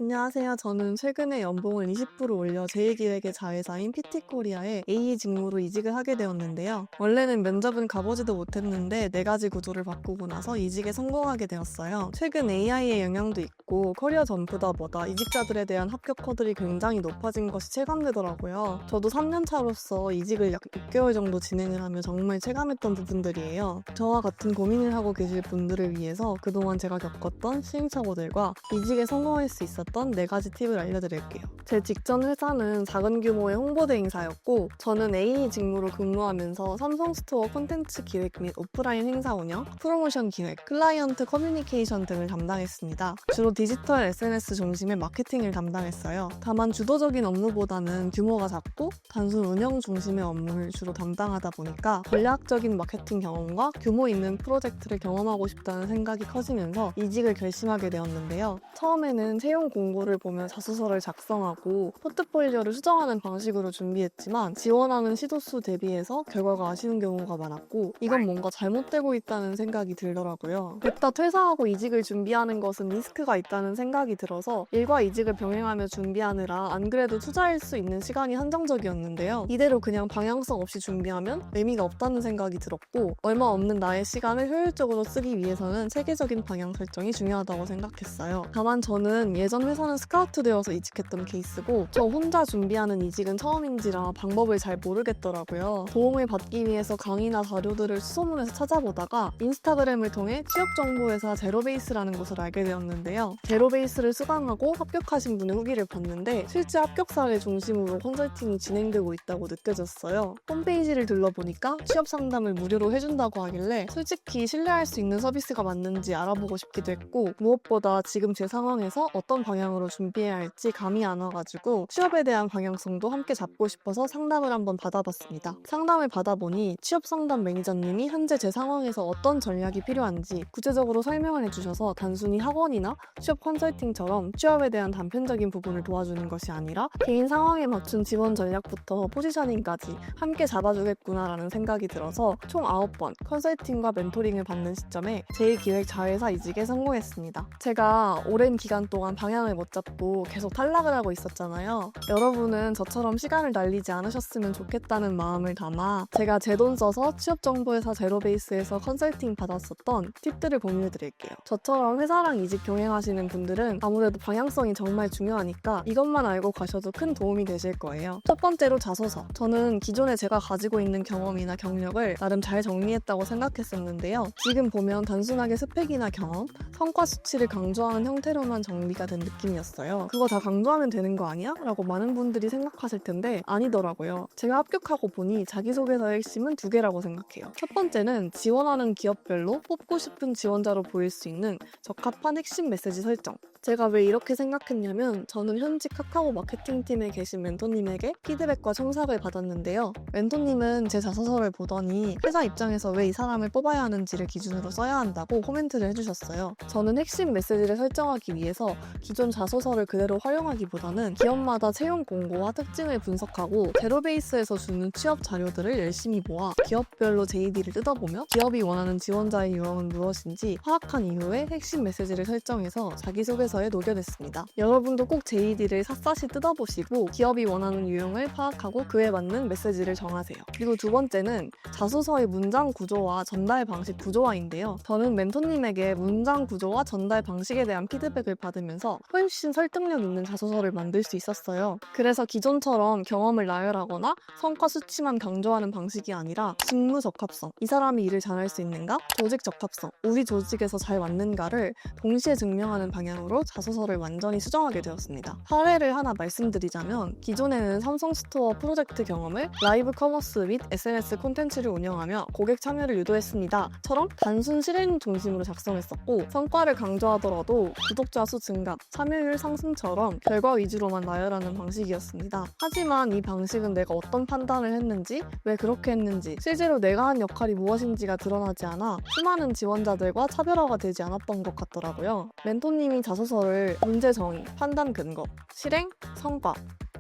안녕하세요. 저는 최근에 연봉을 20% 올려 제2기획의 자회사인 PT코리아에 AE 직무로 이직을 하게 되었는데요. 원래는 면접은 가보지도 못했는데 4가지 구조를 바꾸고 나서 이직에 성공하게 되었어요. 최근 AI의 영향도 있고 커리어 점프다 이직자들에 대한 합격 허들이 굉장히 높아진 것이 체감되더라고요. 저도 3년차로서 이직을 약 6개월 정도 진행을 하며 정말 체감했던 부분들이에요. 저와 같은 고민을 하고 계실 분들을 위해서 그동안 제가 겪었던 시행착오들과 이직에 성공할 수 있었던 4가지 팁을 알려드릴게요. 제 직전 회사는 작은 규모의 홍보대 행사였고 저는 AE 직무로 근무하면서 삼성 스토어 콘텐츠 기획 및 오프라인 행사 운영, 프로모션 기획, 클라이언트 커뮤니케이션 등을 담당했습니다. 주로 디지털 SNS 중심의 마케팅을 담당했어요. 다만 주도적인 업무보다는 규모가 작고 단순 운영 중심의 업무를 주로 담당하다 보니까 전략적인 마케팅 경험과 규모 있는 프로젝트를 경험하고 싶다는 생각이 커지면서 이직을 결심하게 되었는데요. 처음에는 채용 공고를 보며 자소서를 작성하고 포트폴리오를 수정하는 방식으로 준비했지만 지원하는 시도수 대비해서 결과가 아쉬운 경우가 많았고 이건 뭔가 잘못되고 있다는 생각이 들더라고요. 냅다 퇴사하고 이직을 준비하는 것은 리스크가 있다는 생각이 들어서 일과 이직을 병행하며 준비하느라 안 그래도 투자할 수 있는 시간이 한정적이었는데요. 이대로 그냥 방향성 없이 준비하면 의미가 없다는 생각이 들었고 얼마 없는 나의 시간을 효율적으로 쓰기 위해서는 체계적인 방향 설정이 중요하다고 생각했어요. 다만 저는 예전 회사는 스카우트 되어서 이직했던 케이스고 저 혼자 준비하는 이직은 처음인지라 방법을 잘 모르겠더라고요. 도움을 받기 위해서 강의나 자료들을 수소문해서 찾아보다가 인스타그램을 통해 취업정보회사 제로베이스라는 곳을 알게 되었는데요. 제로베이스를 수강하고 합격하신 분의 후기를 봤는데 실제 합격사를 중심으로 컨설팅이 진행되고 있다고 느껴졌어요. 홈페이지를 둘러보니까 취업 상담을 무료로 해준다고 하길래 솔직히 신뢰할 수 있는 서비스가 맞는지 알아보고 싶기도 했고 무엇보다 지금 제 상황에서 어떤 방향으로 준비해야 할지 감이 안 와가지고 취업에 대한 방향성도 함께 잡고 싶어서 상담을 한번 받아봤습니다. 상담을 받아보니 취업 상담 매니저님이 현재 제 상황에서 어떤 전략이 필요한지 구체적으로 설명을 해주셔서 단순히 학원이나 취업 컨설팅처럼 취업에 대한 단편적인 부분을 도와주는 것이 아니라 개인 상황에 맞춘 지원 전략부터 포지셔닝까지 함께 잡아주겠구나라는 생각이 들어서 총 9번 컨설팅과 멘토링을 받는 시점에 제2기획 자회사 이직에 성공했습니다. 제가 오랜 기간 동안 방향을 못 잡고 계속 탈락을 하고 있었잖아요. 여러분은 저처럼 시간을 날리지 않으셨으면 좋겠다는 마음을 담아 제가 제 돈 써서 취업정보회사 제로베이스에서 컨설팅 받았었던 팁들을 공유해드릴게요. 저처럼 회사랑 이직 병행하시는 분들은 아무래도 방향성이 정말 중요하니까 이것만 알고 가셔도 큰 도움이 되실 거예요. 첫 번째로 자소서. 저는 기존에 제가 가지고 있는 경험이나 경력을 나름 잘 정리했다고 생각했었는데요. 지금 보면 단순하게 스펙이나 경험, 성과 수치를 강조하는 형태로만 정리가 된 느낌이었어요. 그거 다 강조하면 되는 거 아니야? 라고 많은 분들이 생각하실 텐데 아니더라고요. 제가 합격하고 보니 자기소개서의 핵심은 2개라고 생각해요. 첫 번째는 지원하는 기업별로 뽑고 싶은 지원자로 보일 수 있는 적합한 핵심 메시지 설정. 제가 왜 이렇게 생각했냐면 저는 현직 카카오 마케팅팀에 계신 멘토님에게 피드백과 청탁을 받았는데요. 멘토님은 제 자소서를 보더니 회사 입장에서 왜 이 사람을 뽑아야 하는지를 기준으로 써야 한다고 코멘트를 해주셨어요. 저는 핵심 메시지를 설정하기 위해서 기존 자소서를 그대로 활용하기보다는 기업마다 채용 공고와 특징을 분석하고 제로베이스에서 주는 취업 자료들을 열심히 모아 기업별로 JD를 뜯어보며 기업이 원하는 지원자의 유형은 무엇인지 파악한 이후에 핵심 메시지를 설정해서 자기소개서에 녹여냈습니다. 여러분도 꼭 JD를 샅샅이 뜯어보시고 기업이 원하는 유형을 파악하고 그에 맞는 메시지를 정하세요. 그리고 2번째는 자소서의 문장 구조와 전달 방식 구조화인데요. 저는 멘토님에게 문장 구조와 전달 방식에 대한 피드백을 받으면서 훨씬 설득력 있는 자소서를 만들 수 있었어요. 그래서 기존처럼 경험을 나열하거나 성과 수치만 강조하는 방식이 아니라 직무 적합성, 이 사람이 일을 잘할 수 있는가? 조직 적합성, 우리 조직에서 잘 맞는가를 동시에 증명하는 방향으로 자소서를 완전히 수정하게 되었습니다. 사례를 하나 말씀드리자면 기존에는 삼성 스토어 프로젝트 경험을 라이브 커머스 및 SNS 콘텐츠를 운영하며 고객 참여를 유도했습니다. 처럼 단순 실행 중심으로 작성했었고 성과를 강조하더라도 구독자 수 증가, 참여율 상승처럼 결과 위주로만 나열하는 방식이었습니다. 하지만 이 방식은 내가 어떤 판단을 했는지, 왜 그렇게 했는지, 실제로 내가 한 역할이 무엇인지가 드러나지 않아 수많은 지원자들과 차별화가 되지 않았던 것 같더라고요. 멘토님이 자소서를 문제 정의, 판단 근거, 실행, 성과,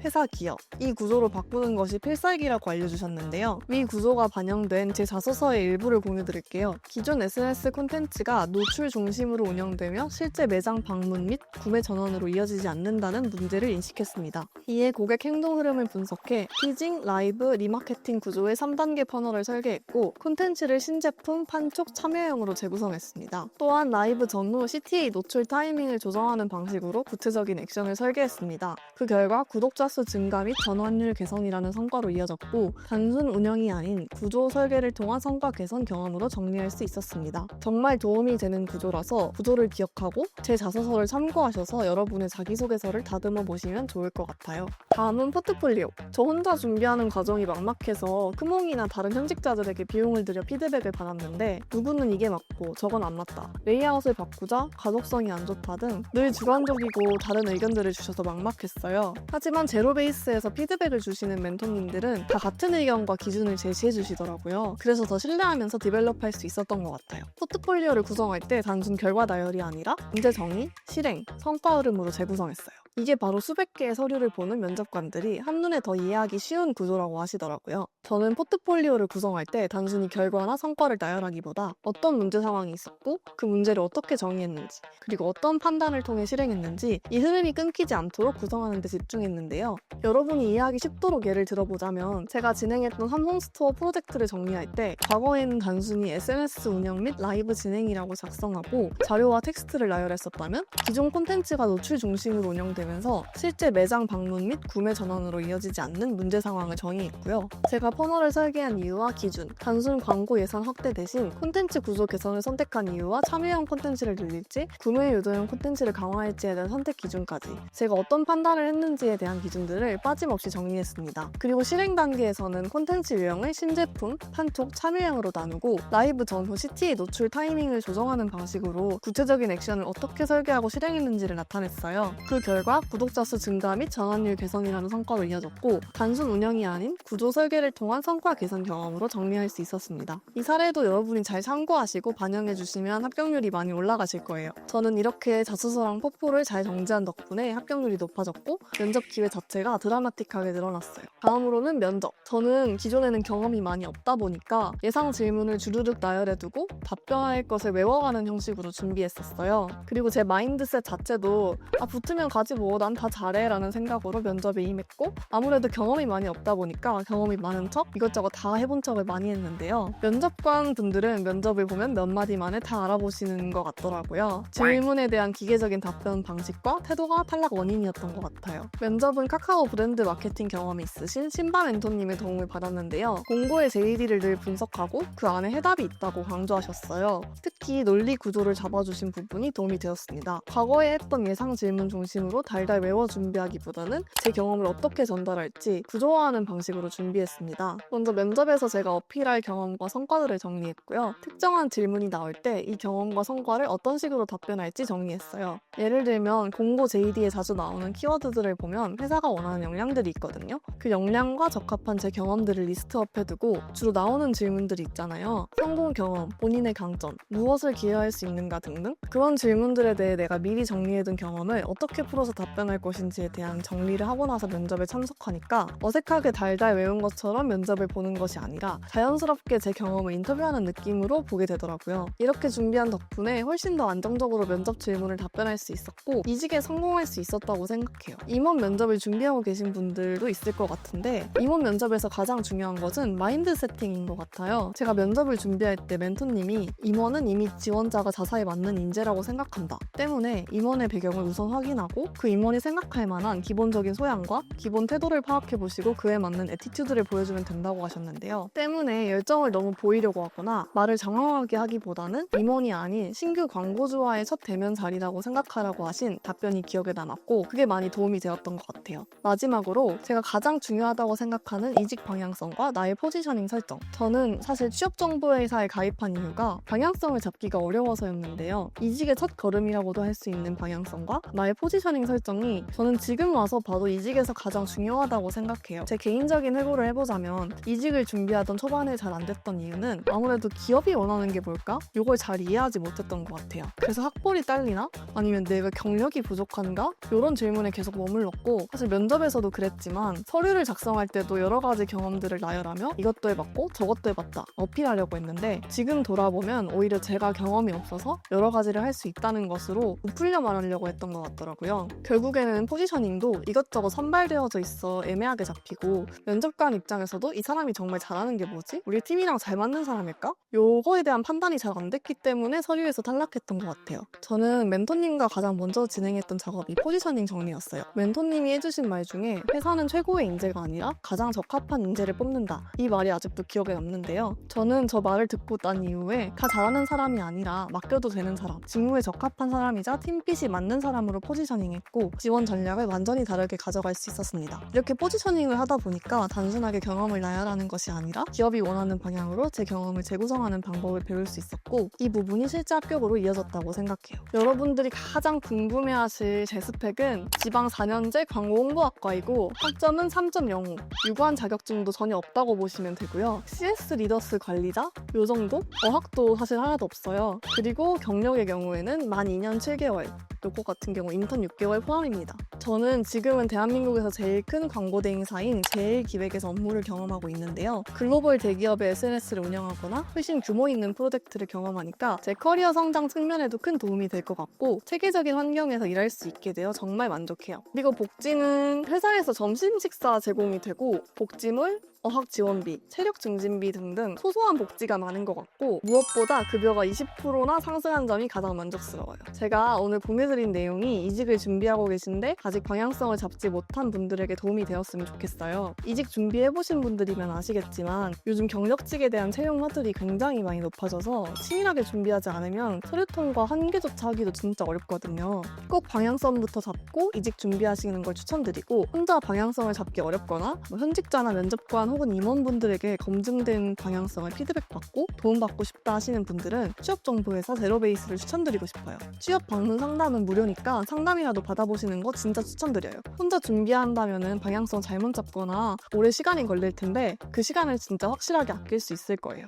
회사, 기업 이 구조로 바꾸는 것이 필살기라고 알려주셨는데요. 위 구조가 반영된 제 자소서의 일부를 공유드릴게요. 기존 SNS 콘텐츠가 노출 중심으로 운영되며 실제 매장 방문 및 구매 전환으로 이어지지 않는다는 문제를 인식했습니다. 이에 고객 행동 흐름을 분석해 티징, 라이브, 리마케팅 구조의 3단계 퍼널을 설계했고 콘텐츠를 신제품, 판촉, 참여형으로 재구성했습니다. 또한 라이브 전후 CTA 노출 타이밍을 조정하는 방식으로 구체적인 액션을 설계했습니다. 그 결과 구독자 수 증가 및 전환율 개선이라는 성과로 이어졌고 단순 운영이 아닌 구조 설계를 통한 성과 개선 경험으로 정리할 수 있었습니다. 정말 도움이 되는 구조라서 구조를 기억하고 제 자소서를 참고하셔서 여러분의 자기소개서를 다듬어 보시면 좋을 것 같아요. 다음은 포트폴리오. 저 혼자 준비하는 과정이 막막해서 크몽이나 다른 현직자들에게 비용을 들여 피드백을 받았는데 누구는 이게 맞고 저건 안 맞다, 레이아웃을 바꾸자, 가독성이 안 좋다 등 늘 주관적이고 다른 의견들을 주셔서 막막했어요. 하지만 제로베이스에서 피드백을 주시는 멘토님들은 다 같은 의견과 기준을 제시해 주시더라고요. 그래서 더 신뢰하면서 디벨롭할 수 있었던 것 같아요. 포트폴리오를 구성할 때 단순 결과 나열이 아니라 문제 정의, 실행, 성과 흐름으로 재구성했어요. 이게 바로 수백 개의 서류를 보는 면접관들이 한눈에 더 이해하기 쉬운 구조라고 하시더라고요. 저는 포트폴리오를 구성할 때 단순히 결과나 성과를 나열하기보다 어떤 문제 상황이 있었고 그 문제를 어떻게 정의했는지 그리고 어떤 판단을 통해 실행했는지 이 흐름이 끊기지 않도록 구성하는 데 집중했는데요. 여러분이 이해하기 쉽도록 예를 들어보자면 제가 진행했던 삼성스토어 프로젝트를 정리할 때 과거에는 단순히 SNS 운영 및 라이브 진행이라고 작성하고 자료와 텍스트를 나열했었다면 기존 콘텐츠가 노출 중심으로 운영되면서 실제 매장 방문 및 구매 전환으로 이어지지 않는 문제 상황을 정의했고요. 제가 퍼널을 설계한 이유와 기준, 단순 광고 예산 확대 대신 콘텐츠 구조 개선을 선택한 이유와 참여형 콘텐츠를 늘릴지 구매 유도형 콘텐츠를 강화할지에 대한 선택 기준까지 제가 어떤 판단을 했는지에 대한 기준들을 빠짐없이 정리했습니다. 그리고 실행 단계에서는 콘텐츠 유형을 신제품, 판촉, 참여형으로 나누고 라이브 전후 CTA 노출 타이밍을 조정하는 방식으로 구체적인 액션을 어떻게 설계하고 실행했는지를 나타냈어요. 그 결과 구독자 수 증가 및 전환율 개선이라는 성과로 이어졌고 단순 운영이 아닌 구조 설계를 통한 성과 개선 경험으로 정리할 수 있었습니다. 이 사례도 여러분이 잘 참고하시고 반영해 주시면 합격률이 많이 올라가실 거예요. 저는 이렇게 자소서랑 포포를 잘 정제한 덕분에 합격률이 높아졌고 면접 기회 자체가 드라마틱하게 늘어났어요. 다음으로는 면접. 저는 기존에는 경험이 많이 없다 보니까 예상 질문을 주르륵 나열해두고 답변할 것을 외워가는 형식으로 준비했었어요. 그리고 제 마인드셋 자체도 붙으면 가지 뭐 난 다 잘해 라는 생각으로 면접에 임했고 아무래도 경험이 많이 없다 보니까 경험이 많은 척 이것저것 다 해본 척을 많이 했는데요. 면접관 분들은 면접을 보면 몇 마디 만에 다 알아보시는 것 같더라고요. 질문에 대한 기계적인 답변 방식과 태도가 탈락 원인이었던 것 같아요. 면접은 카카오 브랜드 마케팅 경험이 있으신 신바 멘토님의 도움을 받았는데요. 공고의 JD를 늘 분석하고 그 안에 해답이 있다고 강조하셨어요. 특히 논리 구조를 잡아주신 부분이 도움이 되었습니다. 과거에 했던 예상 질문 중심으로 달달 외워 준비하기보다는 제 경험을 어떻게 전달할지 구조화하는 방식으로 준비했습니다. 먼저 면접에서 제가 어필할 경험과 성과들을 정리했고요. 특정한 질문이 나올 때 이 경험과 성과를 어떤 식으로 답변할지 정리했어요. 예를 들면 공고 JD에 자주 나오는 키워드들을 보면 회사가 원하는 역량들이 있거든요. 그 역량과 적합한 제 경험들을 리스트업해두고 주로 나오는 질문들이 있잖아요. 성공 경험, 본인의 강점, 무엇을 기여할 수 있는가 등등 그런 질문들에 대해 내가 미리 정리해둔 경험을 어떻게 풀어서 답변할 것인지에 대한 정리를 하고 나서 면접에 참석하니까 어색하게 달달 외운 것처럼 면접을 보는 것이 아니라 자연스럽게 제 경험을 인터뷰하는 느낌으로 보게 되더라고요. 이렇게 준비한 덕분에 훨씬 더 안정적으로 면접 질문을 답변할 수 있었고 이직에 성공할 수 있었다고 생각해요. 임원 면접을 준비하고 계신 분들도 있을 것 같은데 임원 면접에서 가장 중요한 것은 마인드 세팅인 것 같아요. 제가 면접을 준비할 때 멘토님이 임원은 이미 지원자가 자사에 맞는 인재라고 생각한다 때문에 임원의 배경을 우선 확인하고 그 임원이 생각할 만한 기본적인 소양과 기본 태도를 파악해보시고 그에 맞는 애티튜드를 보여주면 된다고 하셨는데요. 때문에 열정을 너무 보이려고 하거나 말을 장황하게 하기보다는 임원이 아닌 신규 광고주와의 첫 대면 자리라고 생각하라고 하신 답변이 기억에 남았고 그게 많이 도움이 되었던 것 같아요. 마지막으로 제가 가장 중요하다고 생각하는 이직 방향성과 나의 포지셔닝 설정. 저는 사실 취업정보회사에 가입한 이유가 방향성을 잡기 잡기가 어려워서였는데요. 이직의 첫 걸음이라고도 할 수 있는 방향성과 나의 포지셔닝 설정이 저는 지금 와서 봐도 이직에서 가장 중요하다고 생각해요. 제 개인적인 회고를 해보자면 이직을 준비하던 초반에 잘 안 됐던 이유는 아무래도 기업이 원하는 게 뭘까? 이걸 잘 이해하지 못했던 것 같아요. 그래서 학벌이 딸리나? 아니면 내가 경력이 부족한가? 이런 질문에 계속 머물렀고 사실 면접에서도 그랬지만 서류를 작성할 때도 여러 가지 경험들을 나열하며 이것도 해봤고 저것도 해봤다 어필하려고 했는데 지금 돌아보면 오히려 제가 경험이 없어서 여러 가지를 할 수 있다는 것으로 부풀려 말하려고 했던 것 같더라고요. 결국에는 포지셔닝도 이것저것 선발되어져 있어 애매하게 잡히고 면접관 입장에서도 이 사람이 정말 잘하는 게 뭐지? 우리 팀이랑 잘 맞는 사람일까? 요거에 대한 판단이 잘 안 됐기 때문에 서류에서 탈락했던 것 같아요. 저는 멘토님과 가장 먼저 진행했던 작업이 포지셔닝 정리였어요. 멘토님이 해주신 말 중에 회사는 최고의 인재가 아니라 가장 적합한 인재를 뽑는다. 이 말이 아직도 기억에 남는데요. 저는 저 말을 듣고 난 이후에 다 잘하는 사람이 아니라 맡겨도 되는 사람, 직무에 적합한 사람이자 팀핏이 맞는 사람으로 포지셔닝했고 지원 전략을 완전히 다르게 가져갈 수 있었습니다. 이렇게 포지셔닝을 하다 보니까 단순하게 경험을 나열하는 것이 아니라 기업이 원하는 방향으로 제 경험을 재구성하는 방법을 배울 수 있었고 이 부분이 실제 합격으로 이어졌다고 생각해요. 여러분들이 가장 궁금해하실 제 스펙은 지방 4년제 광고 홍보학과이고 학점은 3.05, 유관 자격증도 전혀 없다고 보시면 되고요. CS 리더스 관리자? 요 정도? 어학도 사실 하나도 없어요. 그리고 경력의 경우에는 만 2년 7개월, 요거 같은 경우 인턴 6개월 포함입니다. 저는 지금은 대한민국에서 제일 큰 광고 대행사인 제일기획에서 업무를 경험하고 있는데요. 글로벌 대기업의 SNS를 운영하거나 훨씬 규모 있는 프로젝트를 경험하니까 제 커리어 성장 측면에도 큰 도움이 될 것 같고 체계적인 환경에서 일할 수 있게 되어 정말 만족해요. 그리고 복지는 회사에서 점심 식사 제공이 되고 복지물, 어학 지원비, 체력 증진비 등등 소소한 복지가 많은 것 같고 무엇보다 급여가 20%나 상승한 점이 가장 만족스러워요. 제가 오늘 공유드린 내용이 이직을 준비하고 계신데 아직 방향성을 잡지 못한 분들에게 도움이 되었으면 좋겠어요. 이직 준비해보신 분들이면 아시겠지만 요즘 경력직에 대한 채용 허들이 굉장히 많이 높아져서 치밀하게 준비하지 않으면 서류통과 한계조차 하기도 진짜 어렵거든요. 꼭 방향성부터 잡고 이직 준비하시는 걸 추천드리고 혼자 방향성을 잡기 어렵거나 현직자나 면접관 혹은 임원분들에게 검증된 방향성을 피드백받고 도움받고 싶다 하시는 분들은 취업정보회사 제로베이스를 추천드리고 싶어요. 취업 방문 상담은 무료니까 상담이라도 받아보시는 거 진짜 추천드려요. 혼자 준비한다면 방향성 잘못 잡거나 오래 시간이 걸릴 텐데 그 시간을 진짜 확실하게 아낄 수 있을 거예요.